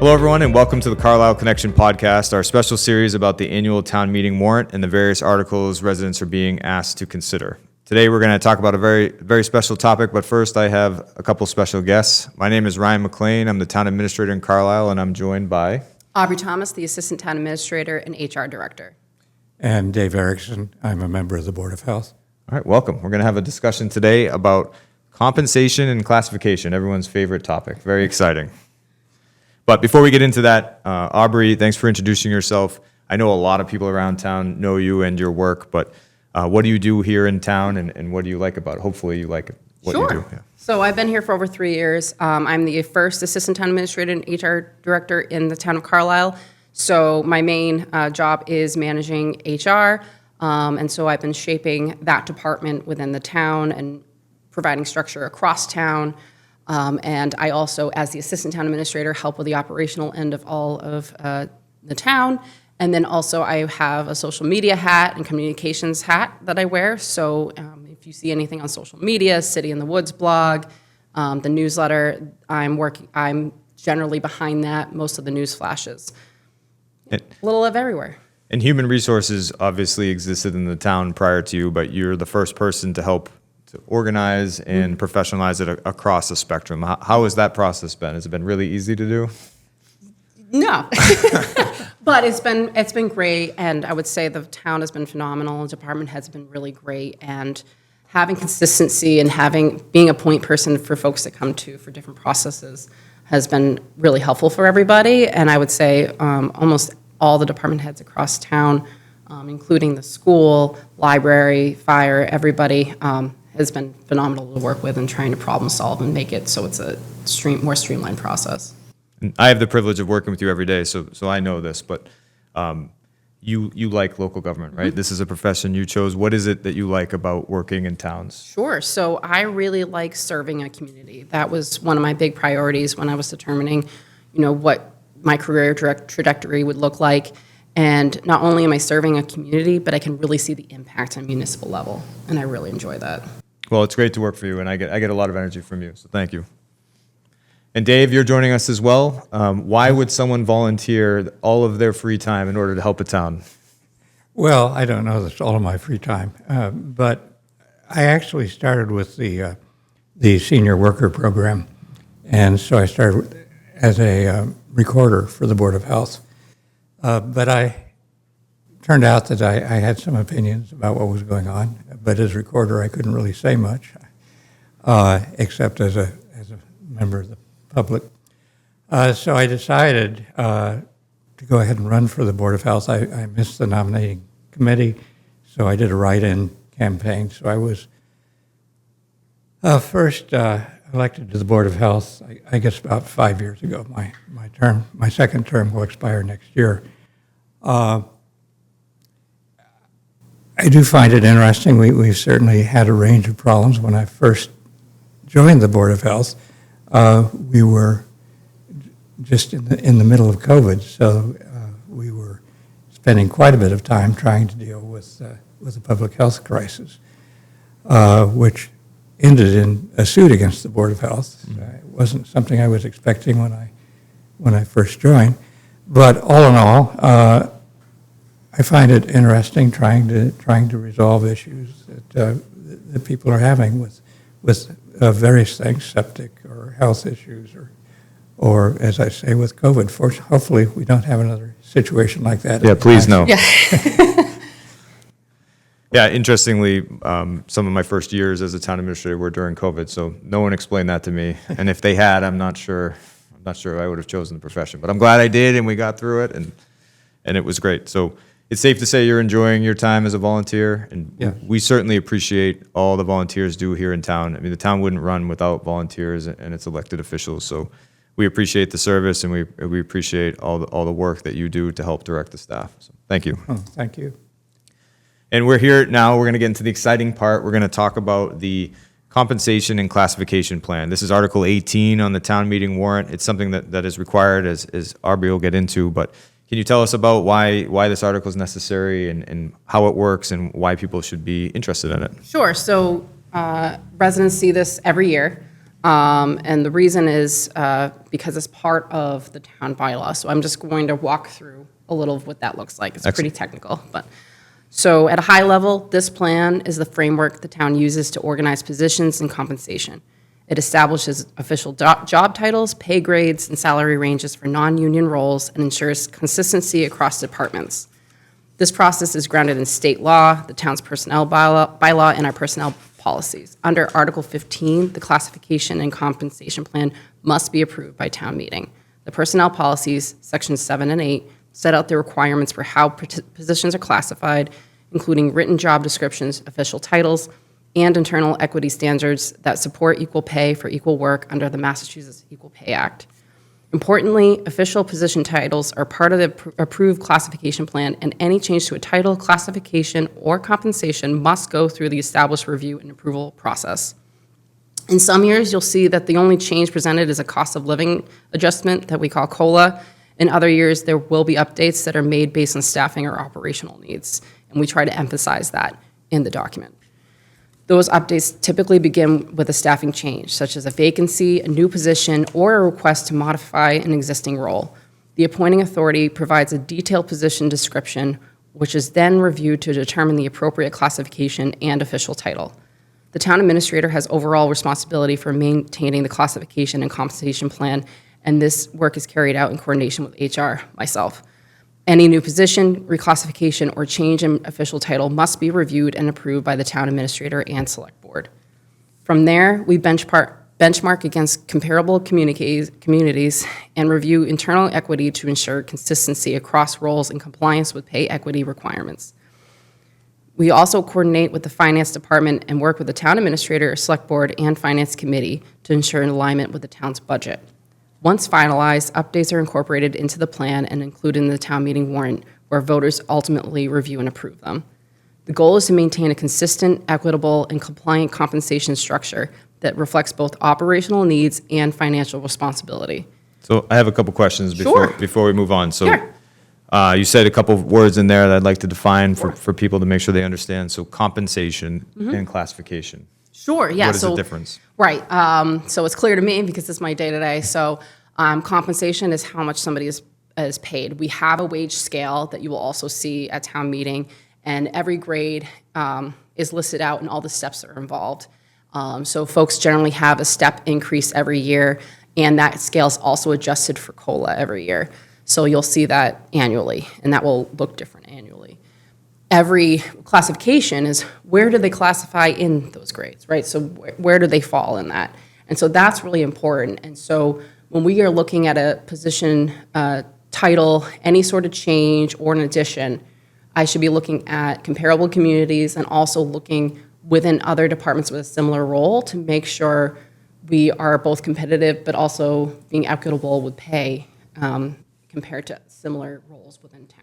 Hello, everyone, and welcome to the Carlisle Connection podcast, our special series about the annual town meeting warrant and the various articles residents are being asked to consider. Today, we're going to talk about a very special topic, but first, I have a couple special guests. My name is Ryan McLean. I'm the town administrator in Carlisle, and I'm joined by Aubrey Thomas, the assistant town administrator and HR director. And Dave Erickson. I'm a member of the Board of Health. All right, welcome. We're going to have a discussion today about compensation and classification, everyone's favorite topic. Very exciting. But before we get into that, Aubrey, thanks for introducing yourself. I know a lot of people around town know you and your work, but what do you do here in town, and what do you like about it? Hopefully you like what you do. Yeah. So I've been here for over 3 years. I'm the first assistant town administrator and HR director in the town of Carlisle. So my main job is managing HR, and so I've been shaping that department within the town and providing structure across town. And I also, as the assistant town administrator, help with the operational end of all of the town. And then also I have a social media hat and communications hat that I wear. So if you see anything on social media, City in the Woods blog, the newsletter, I'm generally behind that, most of the news flashes. A little of everywhere. And human resources obviously existed in the town prior to you, but you're the first person to help to organize and professionalize it across the spectrum. How has that process been? Has it been really easy to do? No, but it's been great, and I would say the town has been phenomenal. The department has been really great, and having consistency and being a point person for folks that come to for different processes has been really helpful for everybody. And I would say almost all the department heads across town, including the school, library, fire, everybody. Has been phenomenal to work with and trying to problem solve and make it so it's a more streamlined process. And I have the privilege of working with you every day, so I know this, but you like local government, right? Mm-hmm. This is a profession you chose. What is it that you like about working in towns? Sure. So I really like serving a community. That was one of my big priorities when I was determining, what my career trajectory would look like. And not only am I serving a community, but I can really see the impact on municipal level, and I really enjoy that. Well, it's great to work for you, and I get a lot of energy from you, so thank you. And Dave, you're joining us as well. Why would someone volunteer all of their free time in order to help a town? Well, I don't know that's all of my free time, but I actually started with the senior worker program, and so I started as a recorder for the Board of Health. But I turned out that I had some opinions about what was going on. But as recorder, I couldn't really say much, except as a member of the public. So I decided to go ahead and run for the Board of Health. I missed the nominating committee, so I did a write-in campaign. So I was first elected to the Board of Health, I guess about 5 years ago. My second term will expire next year. I do find it interesting. We've certainly had a range of problems. When I first joined the Board of Health, we were just in the middle of COVID, so we were spending quite a bit of time trying to deal with the public health crisis, which ended in a suit against the Board of Health. It wasn't something I was expecting when I first joined, but all in all, I find it interesting trying to resolve issues that people are having with various things, septic or health issues, or as I say, with COVID. Hopefully, we don't have another situation like that. Yeah, please no. Yeah. Yeah, interestingly, some of my first years as a town administrator were during COVID, so no one explained that to me. And if they had, I'm not sure I would have chosen the profession. But I'm glad I did, and we got through it, and it was great. So it's safe to say you're enjoying your time as a volunteer, and yeah. We certainly appreciate all the volunteers do here in town. I mean, the town wouldn't run without volunteers and its elected officials, so we appreciate the service, and we appreciate all the work that you do to help direct the staff. So thank you. Oh, thank you. And we're here now. We're going to get into the exciting part. We're going to talk about the compensation and classification plan. This is Article 18 on the town meeting warrant. It's something that is required, as Aubrey will get into, but can you tell us about why this article is necessary and how it works and why people should be interested in it? Sure. So residents see this every year. And the reason is because it's part of the town bylaw. So I'm just going to walk through a little of what that looks like. It's pretty technical, but. So at a high level, this plan is the framework the town uses to organize positions and compensation. It establishes official job titles, pay grades, and salary ranges for non-union roles and ensures consistency across departments. This process is grounded in state law, the town's personnel bylaw, and our personnel policies. Under Article 15, the classification and compensation plan must be approved by town meeting. The personnel policies, Sections 7 and 8, set out the requirements for how positions are classified, including written job descriptions, official titles, and internal equity standards that support equal pay for equal work under the Massachusetts Equal Pay Act. Importantly, official position titles are part of the approved classification plan, and any change to a title, classification, or compensation must go through the established review and approval process. In some years, you'll see that the only change presented is a cost of living adjustment that we call COLA. In other years, there will be updates that are made based on staffing or operational needs, and we try to emphasize that in the document. Those updates typically begin with a staffing change, such as a vacancy, a new position, or a request to modify an existing role. The appointing authority provides a detailed position description, which is then reviewed to determine the appropriate classification and official title. The town administrator has overall responsibility for maintaining the classification and compensation plan, and this work is carried out in coordination with HR, myself. Any new position, reclassification, or change in official title must be reviewed and approved by the town administrator and select board. From there, we benchmark against comparable communities and review internal equity to ensure consistency across roles in compliance with pay equity requirements. We also coordinate with the finance department and work with the town administrator, select board, and finance committee to ensure an alignment with the town's budget. Once finalized, updates are incorporated into the plan and included in the town meeting warrant, where voters ultimately review and approve them. The goal is to maintain a consistent, equitable, and compliant compensation structure that reflects both operational needs and financial responsibility. So I have a couple questions before we move on. So Sure. you said a couple of words in there that I'd like to define for people to make sure they understand. So compensation and classification. Sure, yeah. What is the difference? Right. So it's clear to me because it's my day-to-day. So compensation is how much somebody is paid. We have a wage scale that you will also see at town meeting, and every grade is listed out and all the steps that are involved. So folks generally have a step increase every year, and that scale is also adjusted for COLA every year. So you'll see that annually, and that will look different annually. Every classification is where do they classify in those grades, right? So where do they fall in that? And so that's really important. And so when we are looking at a position title, any sort of change or an addition, I should be looking at comparable communities and also looking within other departments with a similar role to make sure we are both competitive but also being equitable with pay compared to similar roles within town.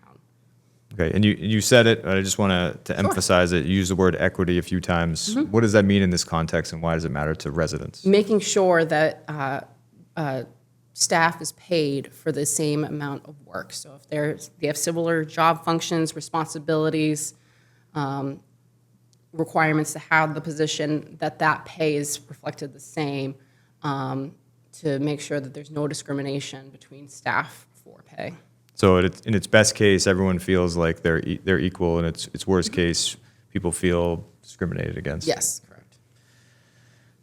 Okay, and you said it, but I just want to emphasize it. You used the word equity a few times. What does that mean in this context, and why does it matter to residents? Making sure that staff is paid for the same amount of work. So if they have similar job functions, responsibilities, requirements to have the position, that pay is reflected the same to make sure that there's no discrimination between staff for pay. So in its best case, everyone feels like they're equal, and its worst case, people feel discriminated against. Yes, correct.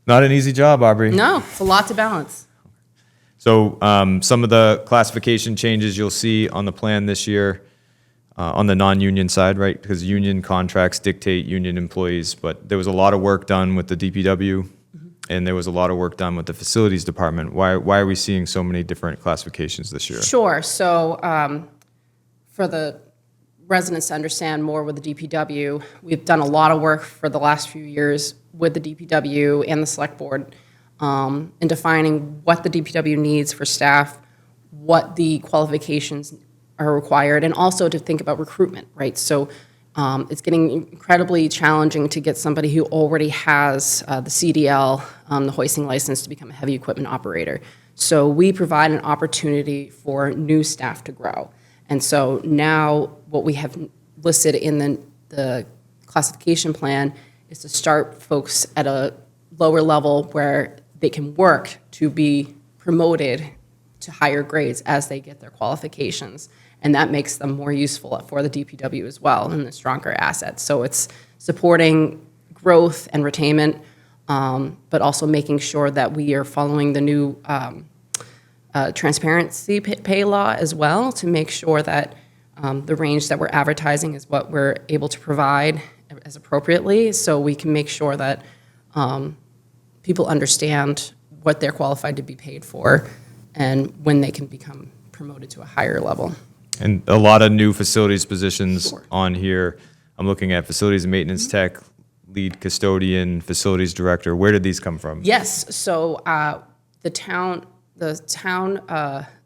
Not an easy job, Aubrey. No, it's a lot to balance. So some of the classification changes you'll see on the plan this year on the non-union side, right? Because union contracts dictate union employees, but there was a lot of work done with the DPW, and there was a lot of work done with the facilities department. Why are we seeing so many different classifications this year? Sure. So for the residents to understand more with the DPW, we've done a lot of work for the last few years with the DPW and the select board in defining what the DPW needs for staff, what the qualifications are required, and also to think about recruitment, right? So it's getting incredibly challenging to get somebody who already has the CDL, the hoisting license, to become a heavy equipment operator. So we provide an opportunity for new staff to grow. And so now what we have listed in the classification plan is to start folks at a lower level where they can work to be promoted to higher grades as they get their qualifications. And that makes them more useful for the DPW as well and the stronger assets. So it's supporting growth and retainment, but also making sure that we are following the new transparency pay law as well to make sure that the range that we're advertising is what we're able to provide as appropriately, so we can make sure that people understand what they're qualified to be paid for and when they can become promoted to a higher level. And a lot of new facilities positions Sure. on here. I'm looking at facilities and maintenance tech, lead custodian, facilities director. Where did these come from? Yes, so the town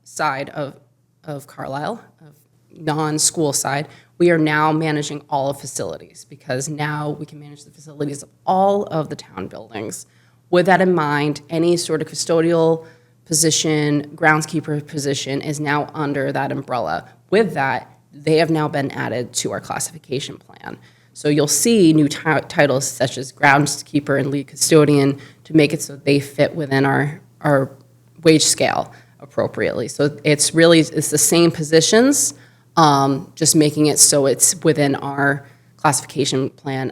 side of Carlisle, of non-school side, we are now managing all of facilities because now we can manage the facilities of all of the town buildings. With that in mind, any sort of custodial position, groundskeeper position is now under that umbrella. With that, they have now been added to our classification plan. So you'll see new titles such as groundskeeper and lead custodian to make it so they fit within our wage scale appropriately. So it's the same positions, just making it so it's within our classification plan,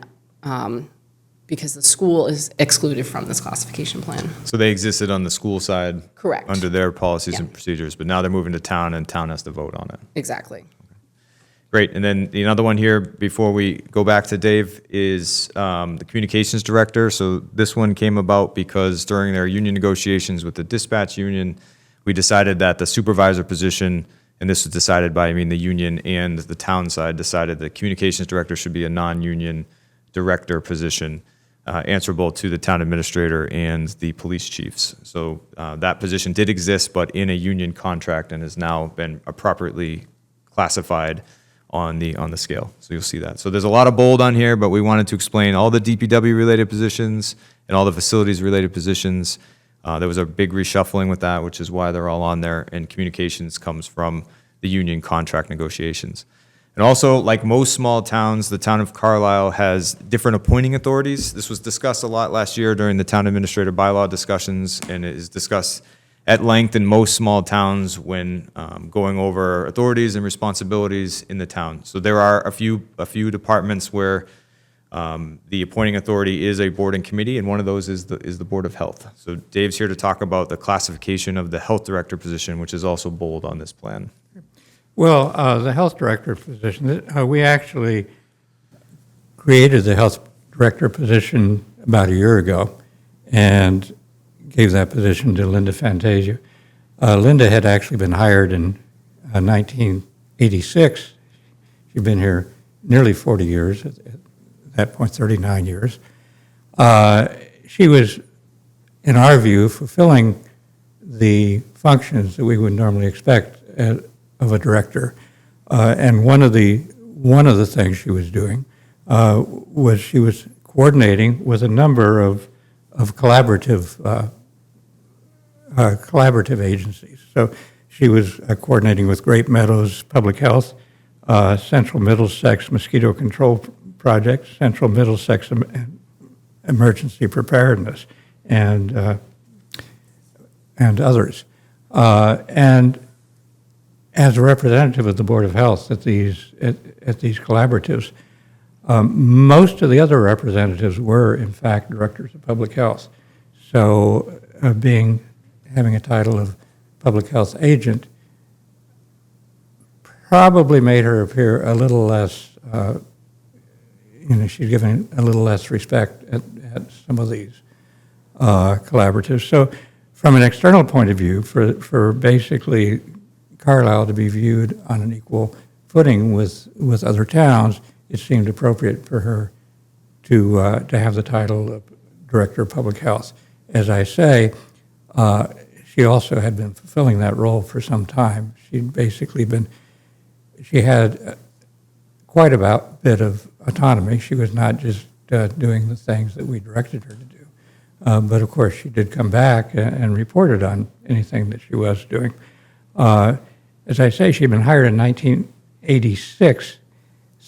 because the school is excluded from this classification plan. So they existed on the school side. Correct. Under their policies Yeah. and procedures, but now they're moving to town and town has to vote on it. Exactly. Great. And then the another one here before we go back to Dave is the communications director. So this one came about because during their union negotiations with the dispatch union, we decided that the supervisor position, and this was decided by, the union and the town side decided the communications director should be a non-union director position, answerable to the town administrator and the police chiefs. So that position did exist, but in a union contract and has now been appropriately classified on the scale. So you'll see that. So there's a lot of bold on here, but we wanted to explain all the DPW related positions and all the facilities related positions. There was a big reshuffling with that, which is why they're all on there. And communications comes from the union contract negotiations. And also, like most small towns, the town of Carlisle has different appointing authorities. This was discussed a lot last year during the town administrator bylaw discussions, and it is discussed at length in most small towns when going over authorities and responsibilities in the town. So there are a few departments where the appointing authority is a board and committee, and one of those is the Board of Health. So Dave's here to talk about the classification of the health director position, which is also bold on this plan. Well, the health director position, we actually created the health director position about a year ago and gave that position to Linda Fantasia. Linda had actually been hired in 1986. She'd been here nearly 40 years, at that point 39 years. She was, in our view, fulfilling the functions that we would normally expect of a director. And one of the things she was doing was she was coordinating with a number of collaborative agencies. So she was coordinating with Great Meadows Public Health, Central Middlesex Mosquito Control Project, Central Middlesex Emergency Preparedness, and others. And as a representative of the Board of Health at these collaboratives, most of the other representatives were, in fact, directors of public health. So having a title of public health agent probably made her appear a little less, she's given a little less respect at some of these collaboratives. So from an external point of view, for basically Carlisle to be viewed on an equal footing with other towns, it seemed appropriate for her to have the title of Director of Public Health. As I say, she also had been fulfilling that role for some time. She had quite a bit of autonomy. She was not just doing the things that we directed her to do. But of course, she did come back and reported on anything that she was doing. As I say, she'd been hired in 1986,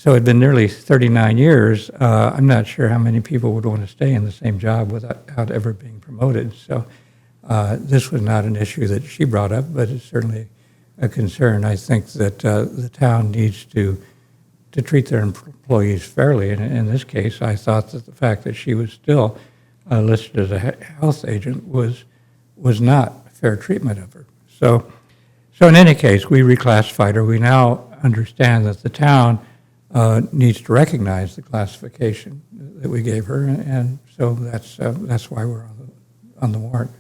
So it'd been nearly 39 years. I'm not sure how many people would want to stay in the same job without ever being promoted. So this was not an issue that she brought up, but it's certainly a concern. I think that the town needs to treat their employees fairly. And in this case, I thought that the fact that she was still listed as a health agent was not fair treatment of her. So in any case, we reclassified her. We now understand that the town needs to recognize the classification that we gave her, and so that's why we're on the warrant.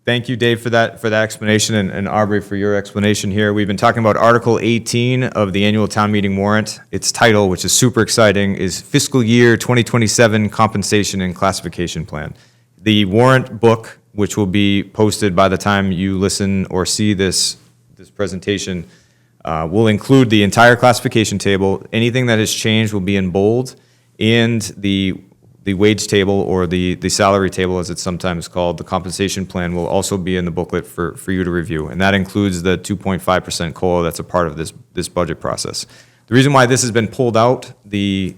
Thank you, Dave, for that explanation, and Aubrey for your explanation here. We've been talking about Article 18 of the annual town meeting warrant. Its title, which is super exciting, is Fiscal Year 2027 Compensation and Classification Plan. The warrant book, which will be posted by the time you listen or see this presentation, will include the entire classification table. Anything that has changed will be in bold, and the wage table, or the salary table as it's sometimes called, the compensation plan, will also be in the booklet for you to review. And that includes the 2.5% COLA that's a part of this budget process. The reason why this has been pulled out, the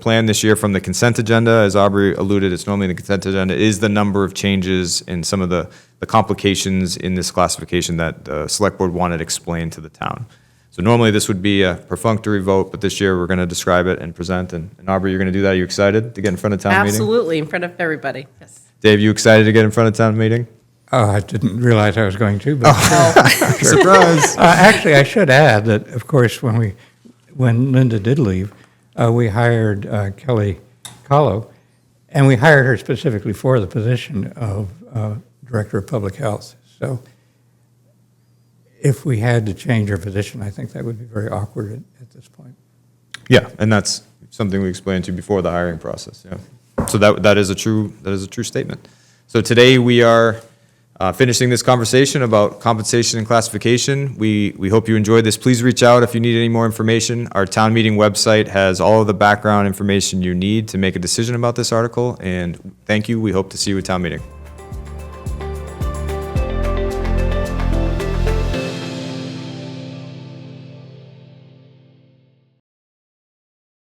plan this year from the consent agenda, as Aubrey alluded, it's normally in the consent agenda, is the number of changes and some of the complications in this classification that the select board wanted explained to the town. So normally this would be a perfunctory vote, but this year we're going to describe it and present. And Aubrey, you're going to do that. Are you excited to get in front of town meeting? Absolutely, in front of everybody, yes. Dave, you excited to get in front of town meeting? Oh, I didn't realize I was going to, but Surprise! actually, I should add that, of course, when Linda did leave, we hired Kelly Kahlo, and we hired her specifically for the position of Director of Public Health. So if we had to change her position, I think that would be very awkward at this point. Yeah, and that's something we explained to you before the hiring process. Yeah, so that is a true statement. So today we are finishing this conversation about compensation and classification. We hope you enjoyed this. Please reach out if you need any more information. Our town meeting website has all of the background information you need to make a decision about this article. And thank you. We hope to see you at town meeting.